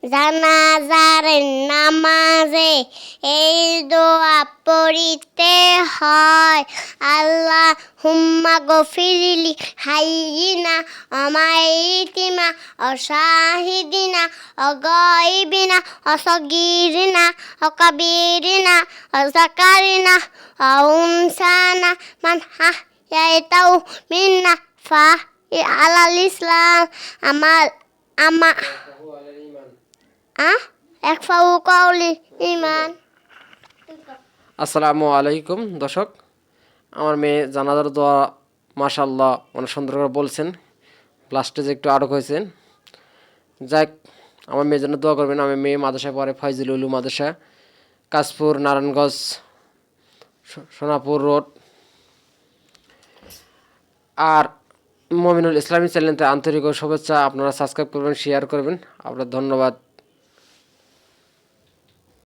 জানাজার নামাজে এই দোয়া পড়িতে হয়, আল্লাহ হুম্মা গফিরিলি হাইয়িনা অমাইতিমা অশাহিদিনা অগাইবিনা অসগীরিনা অকাবীরিনা অজাকারিনা অউনসানা মান হায়াইতাউ মিন্না ফা আলাল ইসলাম আমা একফাউ কাউলি ইমান। আসসালামু আলাইকুম দর্শক, আমার মেয়ে জানাজার দোয়া মাশাআল্লাহ অনেক সুন্দর করে বলছেন, লাস্টে যে একটু আটক হয়েছেন। যাক, আমার মেয়ের জন্য দোয়া করবেন। আমার মেয়ে মাদ্রাসায় পড়ে, ফয়জুল উলুম মাদ্রাসা, কাশপুর, নারায়ণগঞ্জ, সোনাপুর রোড। আর মমিনুল ইসলামী চ্যানেলতে আন্তরিক শুভেচ্ছা। আপনারা সাবস্ক্রাইব করবেন, শেয়ার করবেন। আপনার ধন্যবাদ।